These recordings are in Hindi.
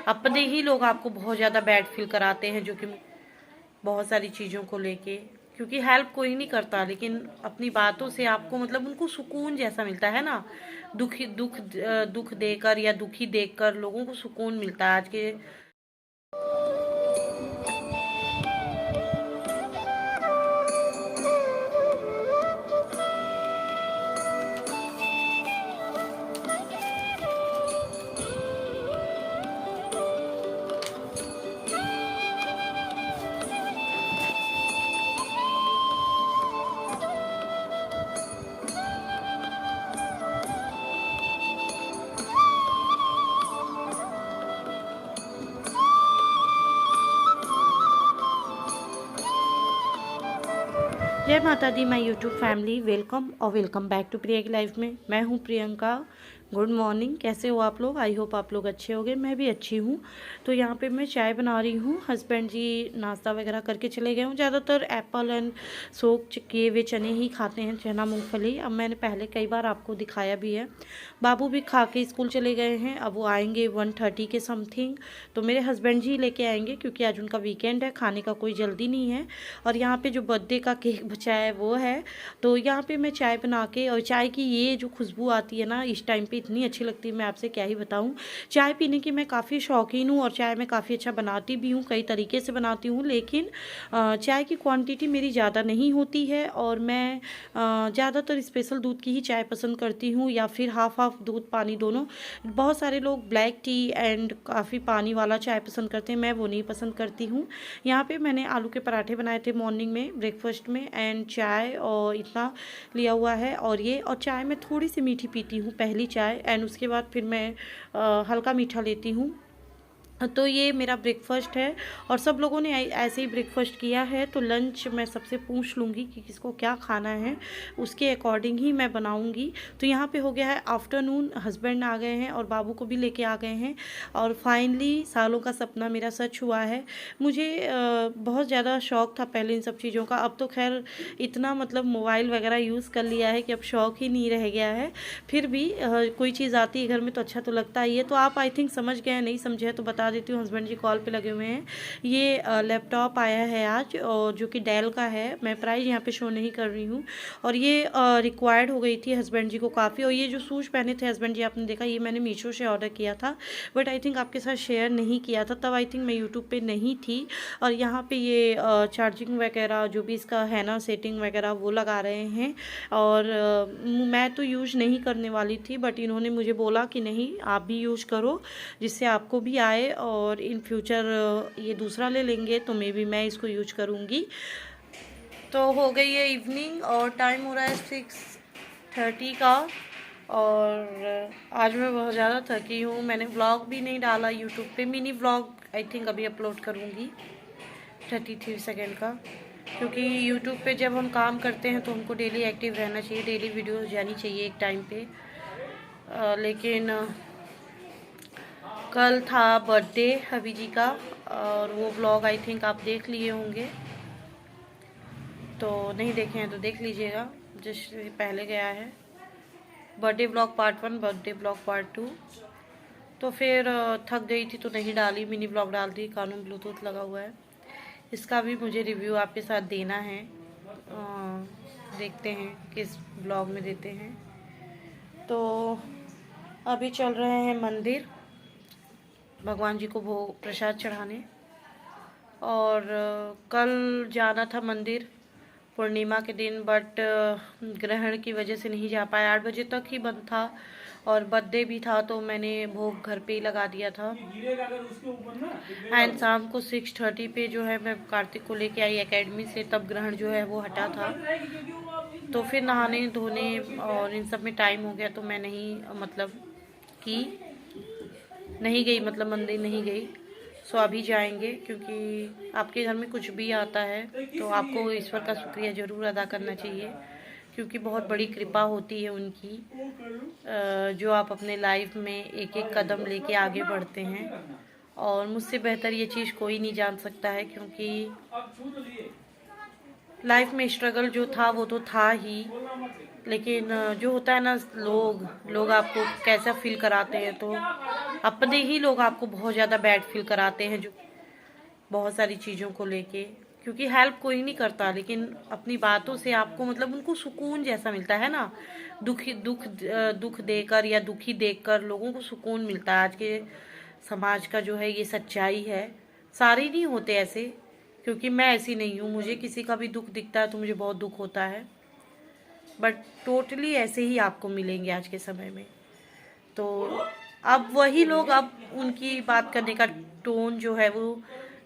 अपने ही लोग आपको बहुत ज़्यादा बैड फील कराते हैं, जो कि बहुत सारी चीज़ों को लेके, क्योंकि हेल्प कोई नहीं करता, लेकिन अपनी बातों से आपको मतलब उनको सुकून जैसा मिलता है ना। दुख देकर या दुखी देखकर लोगों को सुकून मिलता है आज के। जय माता दी माय यूट्यूब फैमिली, वेलकम और वेलकम बैक टू प्रिया की लाइफ में। मैं हूँ प्रियंका। गुड मॉर्निंग, कैसे हो आप लोग? आई होप आप लोग अच्छे होंगे, मैं भी अच्छी हूँ। तो यहाँ पे मैं चाय बना रही हूँ। हस्बैंड जी नाश्ता वगैरह करके चले गए हूँ। ज़्यादातर एप्पल एंड सोक किए हुए चने ही खाते हैं, चना मूंगफली। अब मैंने पहले कई बार आपको दिखाया भी है। बाबू भी खा के स्कूल चले गए हैं। अब वो आएंगे 1:30 के समथिंग। तो मेरे हस्बैंड जी लेके आएंगे, क्योंकि आज उनका वीकेंड है, खाने का कोई जल्दी नहीं है। और यहाँ पे जो बर्थडे का केक बचा है वो है। तो यहाँ पे मैं चाय बना के, और चाय की ये जो खुशबू आती है ना इस टाइम पे, इतनी अच्छी लगती है, मैं आपसे क्या ही बताऊँ। चाय पीने की मैं काफ़ी शौकीन हूँ और चाय मैं काफ़ी अच्छा बनाती भी हूँ, कई तरीके से बनाती हूँ। लेकिन चाय की क्वांटिटी मेरी ज़्यादा नहीं होती है, और मैं ज़्यादातर स्पेशल दूध की ही चाय पसंद करती हूँ, या फिर हाफ हाफ दूध पानी दोनों। बहुत सारे लोग ब्लैक टी एंड काफ़ी पानी वाला चाय पसंद करते हैं, मैं वो नहीं पसंद करती हूँ। यहाँ पे मैंने आलू के पराठे बनाए थे मॉर्निंग में ब्रेकफास्ट में, एंड चाय और इतना लिया हुआ है। और चाय में थोड़ी सी मीठी पीती हूँ, पहली चाय, एंड उसके बाद फिर मैं हल्का मीठा लेती हूँ। तो ये मेरा ब्रेकफास्ट है, और सब लोगों ने ऐसे ही ब्रेकफास्ट किया है। तो लंच मैं सबसे पूछ लूँगी कि किसको क्या खाना है, उसके अकॉर्डिंग ही मैं बनाऊँगी। तो यहाँ पे हो गया है आफ्टरनून, हस्बैंड आ गए हैं और बाबू को भी लेके आ गए हैं, और फाइनली सालों का सपना मेरा सच हुआ है। मुझे बहुत ज़्यादा शौक़ था पहले इन सब चीज़ों का। अब तो खैर इतना मतलब मोबाइल वगैरह यूज़ कर लिया है कि अब शौक़ ही नहीं रह गया है। फिर भी कोई चीज़ आती है घर में तो अच्छा तो लगता ही है। तो आप आई थिंक समझ गए हैं, नहीं समझे हैं तो बता देती हूँ। हस्बैंड जी कॉल पे लगे हुए हैं। ये लैपटॉप आया है आज, और जो कि डेल का है। मैं प्राइस यहाँ पे शो नहीं कर रही हूँ, और ये रिक्वायर्ड हो गई थी हस्बैंड जी को काफ़ी। और ये जो शूज़ पहने थे हस्बैंड जी, आपने देखा, ये मैंने मीशो से ऑर्डर किया था, बट आई थिंक आपके साथ शेयर नहीं किया था, तब आई थिंक मैं यूट्यूब पे नहीं थी। और यहाँ पे ये चार्जिंग वगैरह जो भी इसका है ना, सेटिंग वगैरह वो लगा रहे हैं। और मैं तो यूज़ नहीं करने वाली थी, बट इन्होंने मुझे बोला कि नहीं आप भी यूज़ करो, जिससे आपको भी आए, और इन फ्यूचर ये दूसरा ले लेंगे तो मे बी मैं इसको यूज करूँगी। तो हो गई है इवनिंग, और टाइम हो रहा है 6:30 का। और आज मैं बहुत ज़्यादा थकी हूँ। मैंने व्लॉग भी नहीं डाला यूट्यूब पे, मिनी व्लॉग आई थिंक अभी अपलोड करूँगी 33 सेकेंड का, क्योंकि यूट्यूब पे जब हम काम करते हैं तो हमको डेली एक्टिव रहना चाहिए, डेली वीडियो जानी चाहिए एक टाइम पे। लेकिन कल था बर्थडे हबी जी का, और वो व्लॉग आई थिंक आप देख लिए होंगे, तो नहीं देखे हैं तो देख लीजिएगा, जिससे पहले गया है। Birthday vlog part 1, birthday vlog part 2। तो फिर थक गई थी तो नहीं डाली, मिनी व्लॉग डाल दी। कानों ब्लूटूथ लगा हुआ है, इसका भी मुझे रिव्यू आपके साथ देना है। देखते हैं किस ब्लॉग में देते हैं। तो अभी चल रहे हैं मंदिर, भगवान जी को भोग प्रसाद चढ़ाने। और कल जाना था मंदिर पूर्णिमा के दिन, बट ग्रहण की वजह से नहीं जा पाया। 8 बजे तक ही बंद था, और बर्थडे भी था तो मैंने भोग घर पे ही लगा दिया था। एंड शाम को 6:30 पे जो है मैं कार्तिक को लेके आई एकेडमी से, तब ग्रहण जो है वो हटा था। तो फिर नहाने धोने और इन सब में टाइम हो गया, तो मैं नहीं गई, मतलब मंदिर नहीं गई। सो अभी जाएंगे, क्योंकि आपके घर में कुछ भी आता है तो आपको ईश्वर का शुक्रिया ज़रूर अदा करना चाहिए, क्योंकि बहुत बड़ी कृपा होती है उनकी, जो आप अपने लाइफ में एक एक कदम लेके आगे बढ़ते हैं। और मुझसे बेहतर ये चीज़ कोई नहीं जान सकता है, क्योंकि लाइफ में स्ट्रगल जो था वो तो था ही, लेकिन जो होता है ना, लोग आपको कैसा फील कराते हैं, तो अपने ही लोग आपको बहुत ज़्यादा बैड फील कराते हैं, जो बहुत सारी चीज़ों को लेके। क्योंकि हेल्प कोई नहीं करता, लेकिन अपनी बातों से आपको मतलब उनको सुकून जैसा मिलता है ना। दुख देकर या दुखी देखकर लोगों को सुकून मिलता है। आज के समाज का जो है ये सच्चाई है। सारे नहीं होते ऐसे, क्योंकि मैं ऐसी नहीं हूँ। मुझे किसी का भी दुख दिखता है तो मुझे बहुत दुख होता है, बट टोटली ऐसे ही आपको मिलेंगे आज के समय में। तो अब वही लोग, अब उनकी बात करने का टोन जो है वो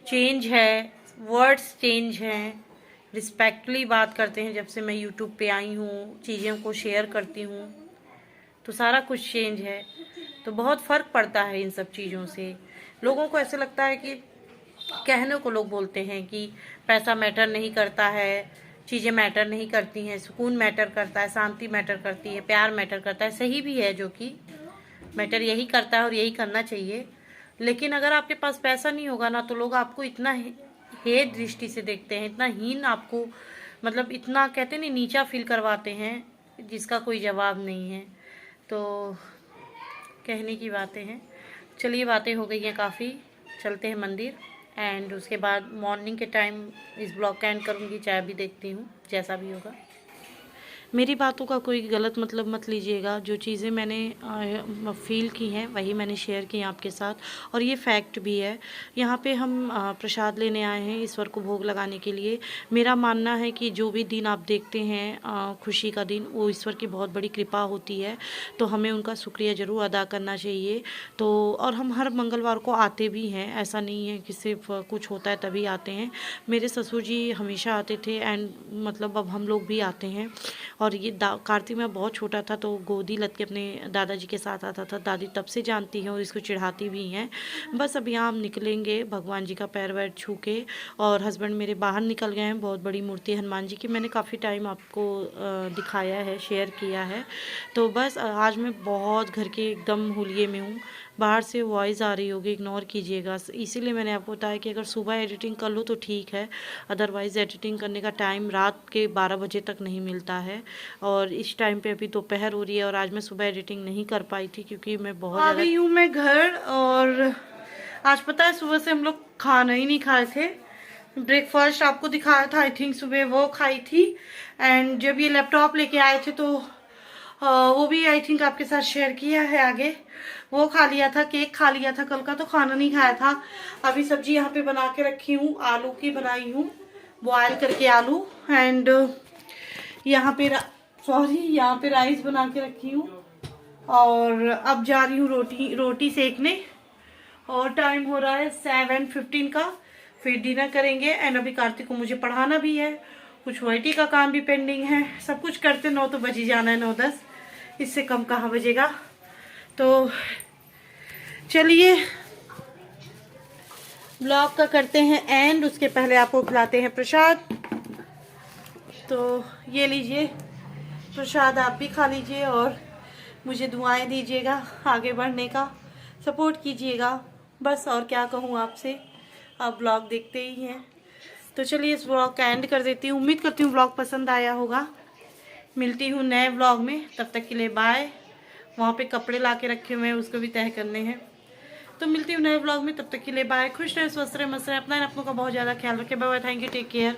चेंज है, वर्ड्स चेंज हैं, रिस्पेक्टफुली बात करते हैं। जब से मैं यूट्यूब पे आई हूँ, चीज़ों को शेयर करती हूँ, तो सारा कुछ चेंज है। तो बहुत फ़र्क पड़ता है इन सब चीज़ों से। लोगों को ऐसे लगता है कि, कहने को लोग बोलते हैं कि पैसा मैटर नहीं करता है, चीज़ें मैटर नहीं करती हैं, सुकून मैटर करता है, शांति मैटर करती है, प्यार मैटर करता है। सही भी है, जो कि मैटर यही करता है और यही करना चाहिए। लेकिन अगर आपके पास पैसा नहीं होगा ना, तो लोग आपको इतना हेट दृष्टि से देखते हैं, इतना हीन आपको, मतलब इतना कहते नहीं, नीचा फील करवाते हैं, जिसका कोई जवाब नहीं है। तो कहने की बातें हैं। चलिए, बातें हो गई हैं काफ़ी, चलते हैं मंदिर। एंड उसके बाद मॉर्निंग के टाइम इस ब्लॉग का एंड करूँगी, चाय भी देखती हूँ, जैसा भी होगा। मेरी बातों का कोई गलत मतलब मत लीजिएगा। जो चीज़ें मैंने फ़ील की हैं वही मैंने शेयर की आपके साथ, और ये फैक्ट भी है। यहाँ पे हम प्रसाद लेने आए हैं ईश्वर को भोग लगाने के लिए। मेरा मानना है कि जो भी दिन आप देखते हैं खुशी का दिन, वो ईश्वर की बहुत बड़ी कृपा होती है, तो हमें उनका शुक्रिया ज़रूर अदा करना चाहिए। तो और हम हर मंगलवार को आते भी हैं, ऐसा नहीं है कि सिर्फ कुछ होता है तभी आते हैं। मेरे ससुर जी हमेशा आते थे, एंड मतलब अब हम लोग भी आते हैं। और ये कार्तिक में बहुत छोटा था तो गोदी लग के अपने दादाजी के साथ आता था। दादी तब से जानती हैं और इसको चिढ़ाती भी हैं। बस अब यहाँ हम निकलेंगे भगवान जी का पैर वैर छू के, और हस्बैंड मेरे बाहर निकल गए हैं। बहुत बड़ी मूर्ति हनुमान जी की मैंने काफ़ी टाइम आपको दिखाया है, शेयर किया है। तो बस आज मैं बहुत घर के एकदम हुलिये में हूँ। बाहर से वॉइस आ रही होगी, इग्नोर कीजिएगा। इसीलिए मैंने आपको बताया कि अगर सुबह एडिटिंग कर लो तो ठीक है, अदरवाइज़ एडिटिंग करने का टाइम रात के 12 बजे तक नहीं मिलता है। और इस टाइम पे अभी दोपहर हो रही है, और आज मैं सुबह एडिटिंग नहीं कर पाई थी क्योंकि मैं बहुत आ गई हूँ मैं घर। और आज पता है सुबह से हम लोग खाना ही नहीं खाए थे। ब्रेकफास्ट आपको दिखाया था, आई थिंक सुबह वो खाई थी। एंड जब ये लैपटॉप लेके आए थे तो वो भी आई थिंक आपके साथ शेयर किया है आगे, वो खा लिया था। केक खा लिया था कल का, तो खाना नहीं खाया था। अभी सब्जी यहाँ पे बना के रखी हूँ, आलू की बनाई हूँ, बॉयल करके आलू। एंड यहाँ पे यहाँ पे राइस बना के रखी हूँ। और अब जा रही हूँ रोटी सेकने। और टाइम हो रहा है 7:15 का, फिर डिनर करेंगे। एंड अभी कार्तिक को मुझे पढ़ाना भी है, कुछ वाइटी का काम भी पेंडिंग है। सब कुछ करते 9 तो बज ही जाना है, 9-10, इससे कम कहाँ बजेगा। तो चलिए ब्लॉग का करते हैं एंड, उसके पहले आपको खिलाते हैं प्रसाद। तो ये लीजिए प्रसाद, आप भी खा लीजिए और मुझे दुआएं दीजिएगा, आगे बढ़ने का सपोर्ट कीजिएगा। बस और क्या कहूँ आपसे, आप ब्लॉग देखते ही हैं। तो चलिए इस ब्लॉग का एंड कर देती हूँ। उम्मीद करती हूँ ब्लॉग पसंद आया होगा। मिलती हूँ नए ब्लॉग में, तब तक के लिए बाय। वहाँ पे कपड़े ला के रखे हुए हैं, उसको भी तय करने हैं। तो मिलती हूँ नए ब्लॉग में, तब तक के लिए बाय। खुश रहे, स्वस्थ रहे, मस्त रहे, अपना अपनों का बहुत ज़्यादा ख्याल रखें। Bye bye, thank you, take care.